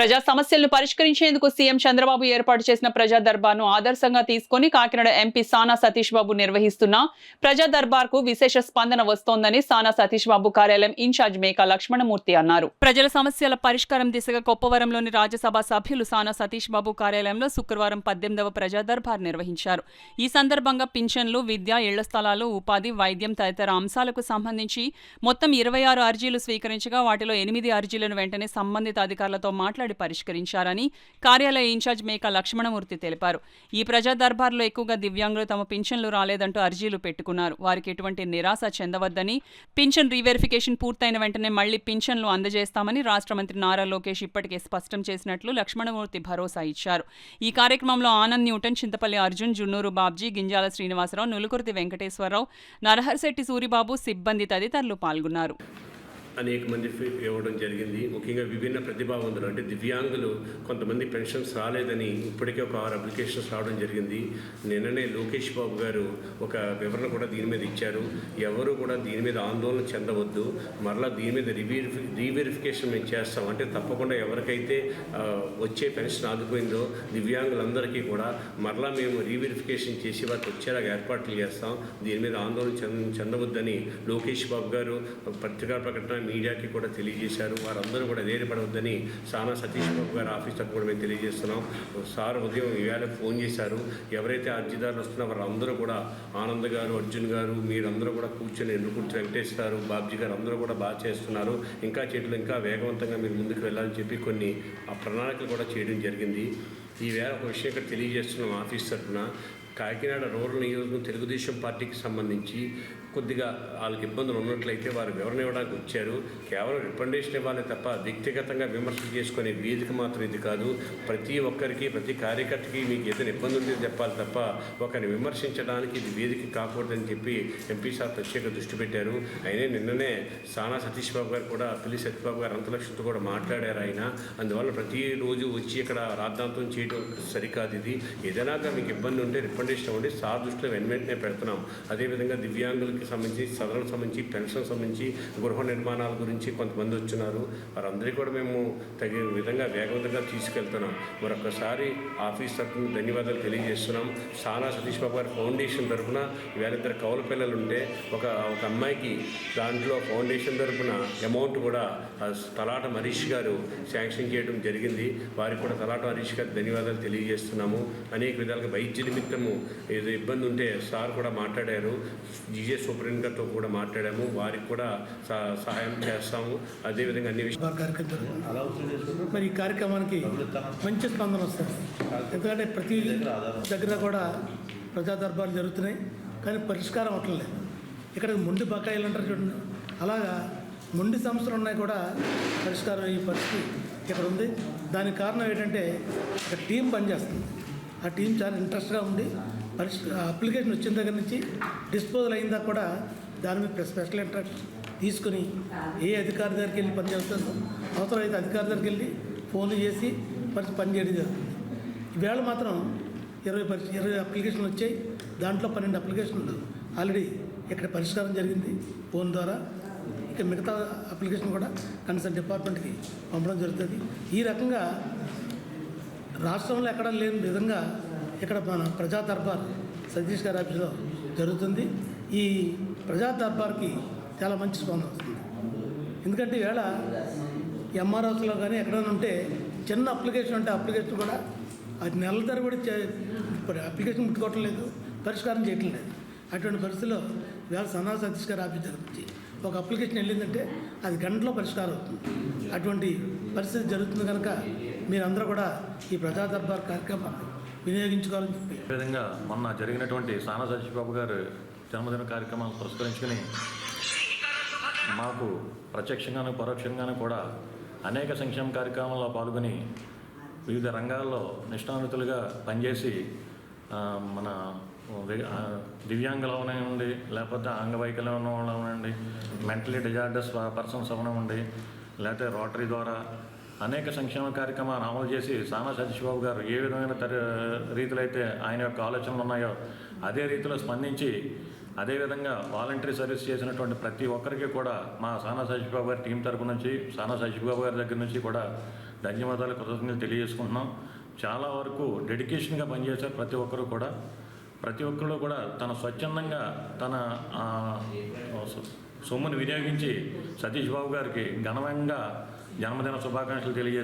ప్రజా సమస్యలను పరిష్కరించేందుకు సీఎం చంద్రబాబు ఏర్పాటు చేసిన ప్రజా దర్బార్ను ఆదర్శంగా తీసుకుని కాకినాడ ఎంపీ సానా సతీష్ బాబు నిర్వహిస్తున్న ప్రజా దర్బార్కు విశేష స్పందన వస్తోందని సానా సతీష్ బాబు కార్యాలయం ఇన్ఛార్జ్ మేకా లక్ష్మణమూర్తి అన్నారు. ప్రజల సమస్యల పరిష్కారం దిశగా కొప్పవరంలోని రాజ్యసభ సభ్యులు సానా సతీష్ బాబు కార్యాలయంలో శుక్రవారం 18వ ప్రజా దర్బార్ నిర్వహించారు. ఈ సందర్భంగా పింఛన్లు, విద్య, ఇళ్ల స్థలాలు, ఉపాధి, వైద్యం తదితర అంశాలకు సంబంధించి మొత్తం 26 అర్జీలు స్వీకరించగా వాటిలో 8 అర్జీలను వెంటనే సంబంధిత అధికారులతో మాట్లాడి పరిష్కరించారని కార్యాలయ ఇన్ఛార్జ్ మేకా లక్ష్మణమూర్తి తెలిపారు. ఈ ప్రజా దర్బార్లో ఎక్కువగా దివ్యాంగులు తమ పింఛన్లు రాలేదంటూ అర్జీలు పెట్టుకున్నారు. వారికి ఎటువంటి నిరాశ చెందవద్దని, పింఛన్ రీవెరిఫికేషన్ పూర్తయిన వెంటనే మళ్లీ పింఛన్లు అందజేస్తామని రాష్ట్ర మంత్రి నారా లోకేష్ ఇప్పటికే స్పష్టం చేసినట్లు లక్ష్మణమూర్తి భరోసా ఇచ్చారు. ఈ కార్యక్రమంలో ఆనంద్ న్యూటన్, చింతపల్లి అర్జున్, జున్నూరు బాబ్జీ, గింజాల శ్రీనివాసరావు, నులుకుర్తి వెంకటేశ్వరరావు, నరహర్శెట్టి సూరిబాబు, సిబ్బంది తదితరులు పాల్గొన్నారు. అనేక మంది ఇవ్వడం జరిగింది. ముఖ్యంగా విభిన్న ప్రతిభావంతులు అంటే దివ్యాంగులు కొంతమంది పెన్షన్స్ రాలేదని ఇప్పటికే ఒక 6 అప్లికేషన్స్ రావడం జరిగింది. నిన్ననే లోకేష్ బాబు గారు ఒక వివరణ కూడా దీని మీద ఇచ్చారు. ఎవరు కూడా దీని మీద ఆందోళన చెందవద్దు, మరలా దీని మీద రీవెరిఫికేషన్ మేము చేస్తాం. అంటే తప్పకుండా ఎవరికైతే వచ్చే పెన్షన్ ఆగిపోయిందో దివ్యాంగులందరికీ కూడా మరలా మేము రీవెరిఫికేషన్ చేసి వారికి వచ్చేలాగా ఏర్పాట్లు చేస్తాం. దీని మీద ఆందోళన చెందవద్దని లోకేష్ బాబు గారు పత్రికా ప్రకటన మీడియాకి కూడా తెలియజేశారు. వారందరూ కూడా ధైర్యపడవద్దని సానా సతీష్ బాబు గారి ఆఫీసర్ కూడా మేము తెలియజేస్తున్నాం. సార్ ఉదయం ఈవేళ ఫోన్ చేశారు. ఎవరైతే అర్జీదారులు వస్తున్నారో వారందరూ కూడా ఆనంద్ గారు, అర్జున్ గారు, మీరందరూ కూడా కూర్చొని ఎన్నుకుంటూ వెంకటేష్ గారు, బాబ్జీ గారు అందరూ కూడా బాగా చేస్తున్నారు. ఇంకా చేతులు ఇంకా వేగవంతంగా మీరు ముందుకు వెళ్ళాలని చెప్పి కొన్ని ప్రణాళికలు కూడా చేయడం జరిగింది. ఈవేళ ఒక విషయం ఇక్కడ తెలియజేస్తున్నాం ఆఫీస్ తరఫున. కాకినాడ రూరల్ నియోజకవర్గం తెలుగుదేశం పార్టీకి సంబంధించి కొద్దిగా వాళ్ళకి ఇబ్బందులు ఉన్నట్లయితే వారు వివరణ ఇవ్వడానికి వచ్చారు. కేవలం రికమెండేషన్ ఇవ్వాలి తప్ప వ్యక్తిగతంగా విమర్శలు చేసుకునే వేదిక మాత్రం ఇది కాదు. ప్రతి ఒక్కరికి, ప్రతి కార్యకర్తకి మీకు ఏదైనా ఇబ్బంది ఉంటే చెప్పాలి తప్ప ఒకరిని విమర్శించడానికి ఇది వేదిక కాకూడదని చెప్పి ఎంపీ సార్ ప్రత్యేక దృష్టి పెట్టారు. అయినా నిన్ననే సానా సతీష్ బాబు గారు కూడా, పిల్లి సత్యబాబు గారు అంతలక్ష్మితో కూడా మాట్లాడారు ఆయన. అందువల్ల ప్రతిరోజు వచ్చి ఇక్కడ రాద్ధాంతం చేయడం సరికాదు. ఇది ఏదైనా మీకు ఇబ్బంది ఉంటే రికమెండేషన్ ఇవ్వండి, సార్ దృష్టిలో వెంటనే పెడుతున్నాం. అదేవిధంగా దివ్యాంగులకి సంబంధించి, సదరులకు సంబంధించి, పెన్షన్ సంబంధించి, గృహ నిర్మాణాల గురించి కొంతమంది వచ్చినారు. వారందరికీ కూడా మేము తగిన విధంగా వేగవంతంగా తీసుకెళ్తున్నాం. మరొకసారి ఆఫీస్ తరఫున ధన్యవాదాలు తెలియజేస్తున్నాం. సానా సతీష్ బాబు గారి ఫౌండేషన్ తరఫున ఇవాళ 2 కౌలు పిల్లలు ఉంటే ఒక అమ్మాయికి దాంట్లో ఫౌండేషన్ తరఫున అమౌంట్ కూడా తలాట హరీష్ గారు శాంక్షన్ చేయడం జరిగింది. వారికి కూడా తలాట హరీష్ గారికి ధన్యవాదాలు తెలియజేస్తున్నాము. అనేక విధాలుగా వైద్య నిమిత్తము ఏదో ఇబ్బంది ఉంటే సార్ కూడా మాట్లాడారు. జీజే సూపరింటెండెంట్ గారితో కూడా మాట్లాడాము. వారికి కూడా సహాయం చేస్తాము. అదేవిధంగా అన్ని విషయాలు మరి ఈ కార్యక్రమానికి మంచి స్పందన వస్తుంది. ఎందుకంటే ప్రతి దగ్గర కూడా ప్రజా దర్బార్లు జరుగుతున్నాయి, కానీ పరిష్కారం అవ్వట్లేదు. ఇక్కడ మొండి బకాయిలు అంటారు చూడండి, అలాగా మొండి సమస్యలు ఉన్నాయి కూడా పరిష్కారం ఈ పరిస్థితి ఇక్కడ ఉంది. దానికి కారణం ఏంటంటే ఒక టీం పనిచేస్తుంది. ఆ టీం చాలా ఇంట్రెస్ట్గా ఉండి అప్లికేషన్ వచ్చిన దగ్గర నుంచి డిస్పోజల్ అయిందా కూడా దాని మీద స్పెషల్ ఇంట్రెస్ట్ తీసుకుని ఏ అధికారి దగ్గరికి వెళ్ళి పని చేస్తుందో అవసరమైతే అధికారి దగ్గరికి వెళ్ళి ఫోన్లు చేసి పని చేయడం జరుగుతుంది. ఈవేళ మాత్రం 20 అప్లికేషన్లు వచ్చాయి. దాంట్లో 12 అప్లికేషన్లు ఆల్రెడీ ఇక్కడ పరిష్కారం జరిగింది ఫోన్ ద్వారా. ఇక మిగతా అప్లికేషన్ కూడా కన్సర్న్ డిపార్ట్మెంట్కి పంపడం జరుగుతుంది. ఈ రకంగా రాష్ట్రంలో ఎక్కడ లేని విధంగా ఇక్కడ మన ప్రజా దర్బార్ సతీష్ గారి ఆఫీసులో జరుగుతుంది. ఈ ప్రజా దర్బార్కి చాలా మంచి స్పందన వస్తుంది. ఎందుకంటే ఈవేళ ఎంఆర్ఓస్లో కానీ ఎక్కడైనా ఉంటే చిన్న అప్లికేషన్ ఉంటే అప్లికేషన్ కూడా అది నెలల తరబడి అప్లికేషన్ ముట్టుకోవటం లేదు, పరిష్కారం చేయటం లేదు. అటువంటి పరిస్థితిలో ఈవేళ సానా సతీష్ గారి ఆఫీస్ దగ్గర నుంచి ఒక అప్లికేషన్ వెళ్ళిందంటే అది గంటలో పరిష్కారం అవుతుంది. అటువంటి పరిస్థితి జరుగుతుంది కనుక మీరందరూ కూడా ఈ ప్రజా దర్బార్ కార్యక్రమాన్ని వినియోగించుకోవాలని చెప్పి విధంగా మొన్న జరిగినటువంటి సానా సతీష్ బాబు గారు జన్మదిన కార్యక్రమాలను పురస్కరించుకుని మాకు ప్రత్యక్షంగాను పరోక్షంగాను కూడా అనేక సంక్షేమ కార్యక్రమాల్లో పాల్గొని వివిధ రంగాల్లో నిష్ణాతులుగా పనిచేసి మన దివ్యాంగులు అవనివ్వండి, లేకపోతే అంగవైకల్యం ఉన్న వాళ్ళు అవనండి, మెంటలీ డిజార్డర్స్ పర్సన్స్ అవనివ్వండి, లేకపోతే రోటరీ ద్వారా అనేక సంక్షేమ కార్యక్రమాలు అమలు చేసి సానా సతీష్ బాబు గారు ఏ విధమైన రీతిలో అయితే ఆయన యొక్క ఆలోచనలు ఉన్నాయో అదే రీతిలో స్పందించి అదేవిధంగా వాలంటరీ సర్వీస్ చేసినటువంటి ప్రతి ఒక్కరికి కూడా మా సానా సతీష్ బాబు గారి టీం తరపు నుంచి, సానా సతీష్ బాబు గారి దగ్గర నుంచి కూడా ధన్యవాదాలు కృతజ్ఞతలు తెలియజేసుకుంటున్నాం. చాలా వరకు డెడికేషన్గా పనిచేశారు ప్రతి ఒక్కరు కూడా తన స్వచ్ఛందంగా తన సొమ్మును వినియోగించి సతీష్ బాబు గారికి ఘనంగా జన్మదిన శుభాకాంక్షలు తెలియజేశారు.